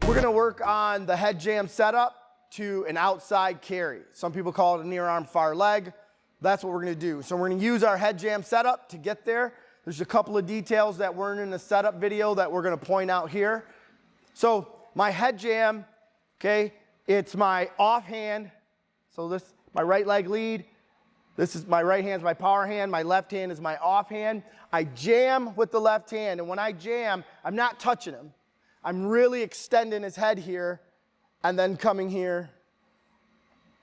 We're gonna work on the head jam setup to an outside carry. Some people call it a near arm far leg. That's what we're gonna do. So we're gonna use our head jam setup to get there. There's a couple of details that weren't in the setup video that we're gonna point out here. So my head jam, okay, it's my offhand. So this, my right leg lead. This is my right hand's my power hand. My left hand is my offhand. I jam with the left hand, and when I jam, I'm not touching him. I'm really extending his head here, and then coming here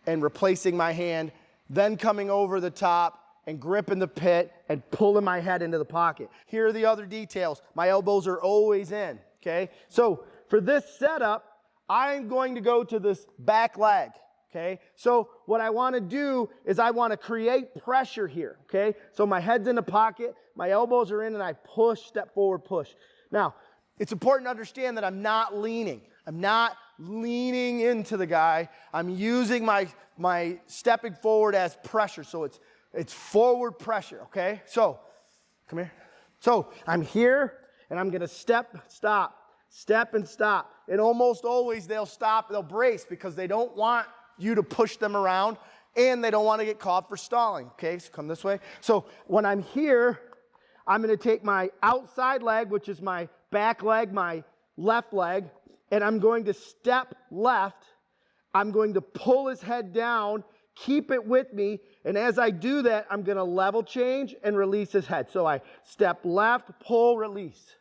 and replacing my hand, then coming over the top and gripping the pit and pulling my head into the pocket. Here are the other details. My elbows are always in, okay? So for this setup, I'm going to go to this back leg, okay? So what I want to do is I want to create pressure here, okay? So my head's in the pocket, my elbows are in, and I push, step forward, push. Now, it's important to understand that I'm not leaning. I'm not leaning into the guy. I'm using my stepping forward as pressure. So it's forward pressure, okay? So, come here. So I'm here, and I'm gonna step, stop, step and stop. And almost always they'll stop, they'll brace because they don't want you to push them around, and they don't want to get caught for stalling, okay? So come this way. So when I'm here, I'm gonna take my outside leg, which is my back leg, my left leg, and I'm going to step left. I'm going to pull his head down, keep it with me, and as I do that, I'm going to level change and release his head. So I step left, pull, release.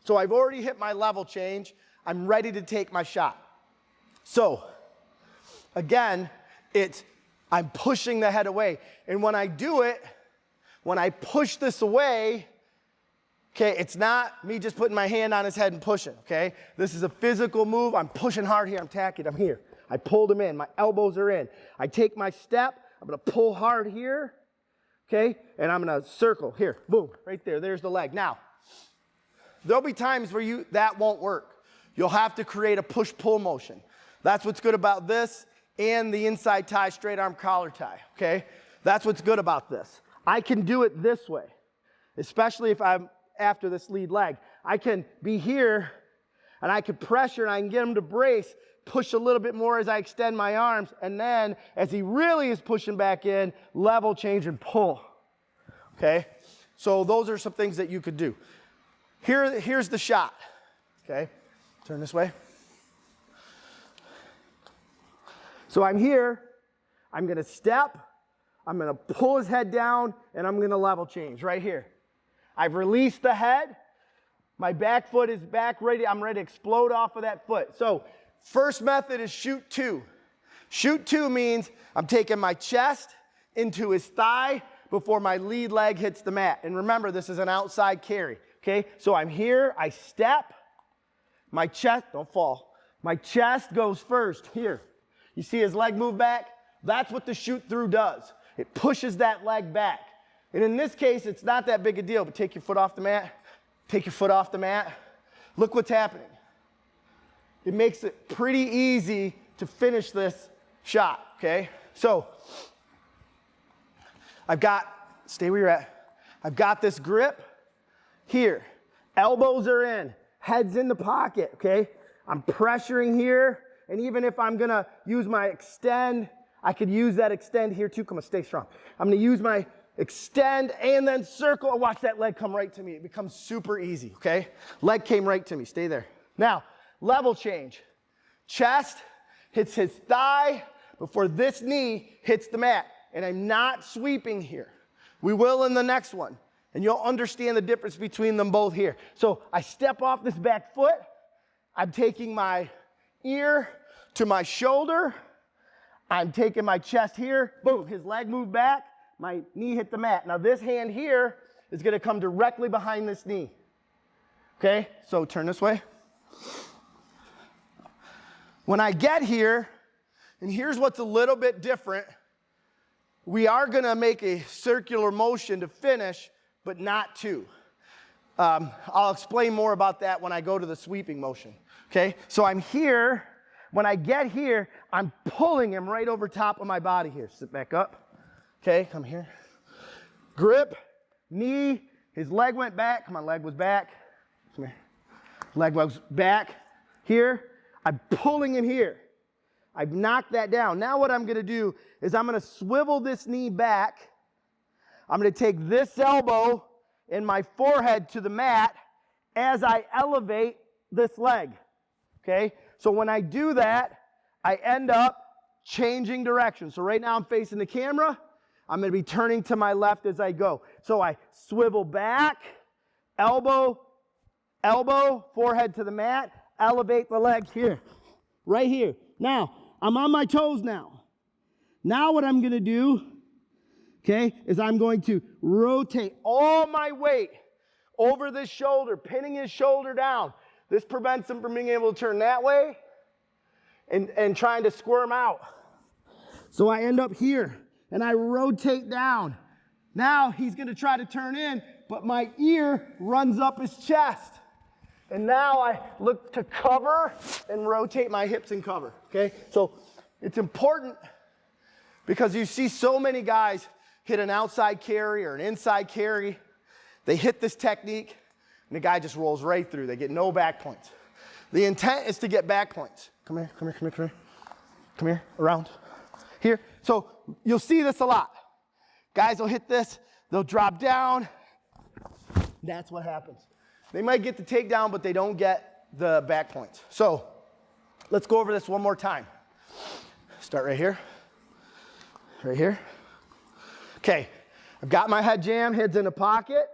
So I've already hit my level change. I'm ready to take my shot. So again, I'm pushing the head away. And when I do it, when I push this away, okay, it's not me just putting my hand on his head and pushing, okay? This is a physical move. I'm pushing hard here. I'm tacking. I'm here. I pulled him in. My elbows are in. I take my step. I'm going to pull hard here, okay? And I'm going to circle here. Boom, right there. There's the leg. Now, there'll be times where that won't work. You'll have to create a push-pull motion. That's what's good about this and the inside tie, straight arm collar tie, okay? That's what's good about this. I can do it this way, especially if I'm after this lead leg. I can be here, and I can pressure, and I can get him to brace, push a little bit more as I extend my arms, and then as he really is pushing back in, level change and pull, okay? So those are some things that you could do. Here's the shot, okay? Turn this way. So I'm here, I'm gonna step, I'm gonna pull his head down, and I'm gonna level change right here. I've released the head. My back foot is back ready. I'm ready to explode off of that foot. So first method is shoot two. Shoot two means I'm taking my chest into his thigh before my lead leg hits the mat. And remember, this is an outside carry, okay? So I'm here, I step, my chest, don't fall. My chest goes first, here. You see his leg move back? That's what the shoot through does. It pushes that leg back. And in this case, it's not that big a deal, but take your foot off the mat. Take your foot off the mat. Look what's happening. It makes it pretty easy to finish this shot, okay? So, stay where you're at. I've got this grip here. Elbows are in, head's in the pocket, okay? I'm pressuring here, and even if I'm gonna use my extend, I could use that extend here too. Come on, stay strong. I'm gonna use my extend and then circle. Watch that leg come right to me. It becomes super easy, okay? Leg came right to me. Stay there. Now, level change. Chest hits his thigh before this knee hits the mat. And I'm not sweeping here. We will in the next one. And you'll understand the difference between them both here. So I step off this back foot. I'm taking my ear to my shoulder. I'm taking my chest here. Boom, his leg moved back. My knee hit the mat. Now this hand here is going to come directly behind this knee. Okay, so turn this way. When I get here, and here's what's a little bit different, we are going to make a circular motion to finish, but not two. I'll explain more about that when I go to the sweeping motion. Okay, so I'm here. When I get here, I'm pulling him right over top of my body here. Sit back up. Okay, come here. Grip, knee, his leg went back. Come on, leg was back. Come here. Leg was back. here. I'm pulling in here. I've knocked that down. Now what I'm going to do is I'm going to swivel this knee back. I'm going to take this elbow and my forehead to the mat as I elevate this leg. Okay? So when I do that, I end up changing direction. So right now I'm facing the camera. I'm going to be turning to my left as I go. So I swivel back, elbow, elbow, forehead to the mat, elevate the leg here, right here. Now, I'm on my toes now. Now what I'm going to do, okay, is I'm going to rotate all my weight over this shoulder, pinning his shoulder down. This prevents him from being able to turn that way and trying to squirm out. So I end up here, and I rotate down. Now he's going to try to turn in, but my ear runs up his chest. And now I look to cover and rotate my hips and cover, okay? So it's important because you see so many guys hit an outside carry or an inside carry. They hit this technique, and the guy just rolls right through. They get no back points. The intent is to get back points. Come here, come here, come here, come here. Come here, around. Here. So you'll see this a lot. Guys will hit this, they'll drop down. That's what happens. They might get the takedown, but they don't get the back points. So let's go over this one more time. Start right here. Right here. Okay. I've got my head jam, head's in a pocket.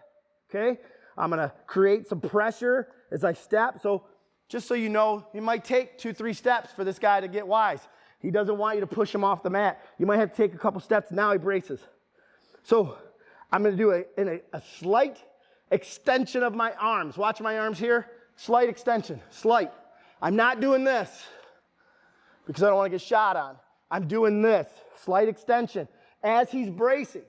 Okay. I'm going to create some pressure as I step. So just so you know, it might take 2-3 steps for this guy to get wise. He doesn't want you to push him off the mat. You might have to take a couple steps. Now he braces. So I'm going to do a slight extension of my arms. Watch my arms here. Slight extension. Slight. I'm not doing this because I don't want to get shot on. I'm doing this. Slight extension as he's bracing,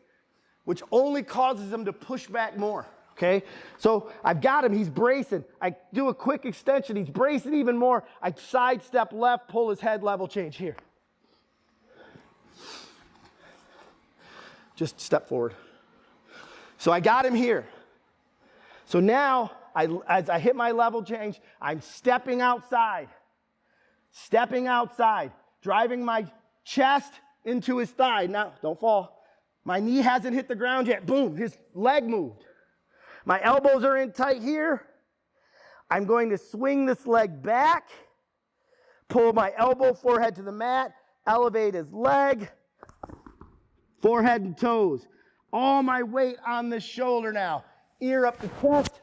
which only causes him to push back more. Okay? So I've got him. He's bracing. I do a quick extension. He's bracing even more. I sidestep left, pull his head, level change here. Just step forward. So I got him here. So now, as I hit my level change, I'm stepping outside, driving my chest into his thigh. Now, don't fall. My knee hasn't hit the ground yet. Boom, his leg moved. My elbows are in tight here. I'm going to swing this leg back, pull my elbow, forehead to the mat, elevate his leg, forehead and toes. All my weight on the shoulder now. Ear up to chest,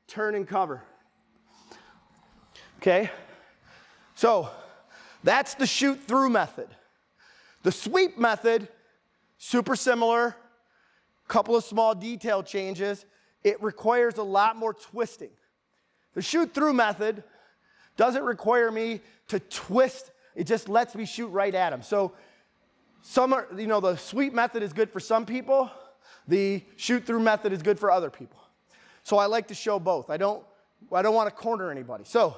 turn and cover. Okay? So, that's the shoot through method. The sweep method, super similar, couple of small detail changes. It requires a lot more twisting. The shoot through method doesn't require me to twist. It just lets me shoot right at him. So, the sweep method is good for some people. The shoot through method is good for other people. So I like to show both. I don't want to corner anybody. So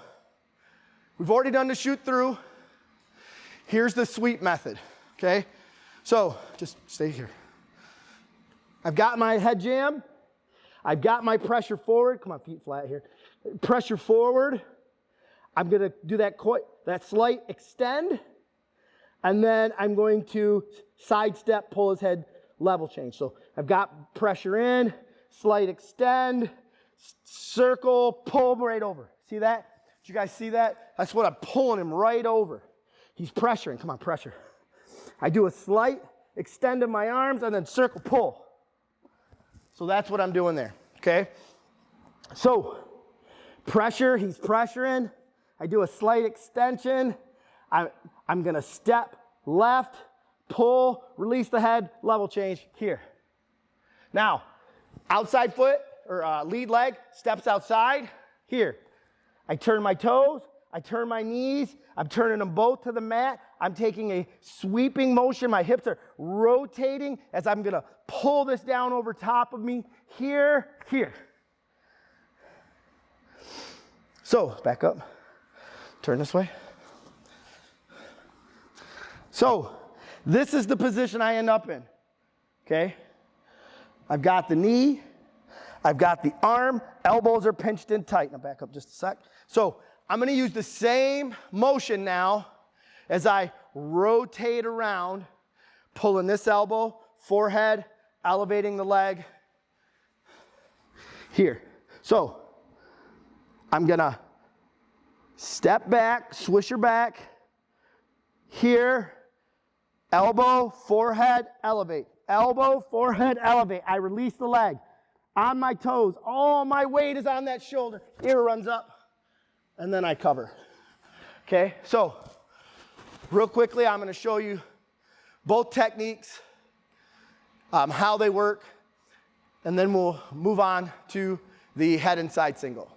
we've already done the shoot through. Here's the sweep method. Okay? So just stay here. I've got my head jam. I've got my pressure forward. Come on, feet flat here. Pressure forward. I'm going to do that slight extend. And then I'm going to sidestep, pull his head, level change. So I've got pressure in, slight extend, circle, pull him right over. See that? Did you guys see that? That's what I'm pulling him right over. He's pressuring. Come on, pressure. I do a slight extend of my arms and then circle, pull. So that's what I'm doing there. Okay? So pressure, he's pressuring. I do a slight extension. I'm going to step left, pull, release the head, level change here. Now, outside foot or lead leg steps outside here. I turn my toes, I turn my knees, I'm turning them both to the mat. I'm taking a sweeping motion. My hips are rotating as I'm going to pull this down over top of me here, here. So, back up. Turn this way. So, this is the position I end up in, okay? I've got the knee, I've got the arm, elbows are pinched in tight. Now back up just a sec. So, I'm gonna use the same motion now as I rotate around, pulling this elbow, forehead, elevating the leg. Here. So, I'm gonna step back, swish your back. Here, elbow, forehead, elevate. Elbow, forehead, elevate. I release the leg. On my toes, all my weight is on that shoulder. Ear runs up, and then I cover. Okay, so real quickly, I'm gonna show you both techniques, how they work, and then we'll move on to the head and side single.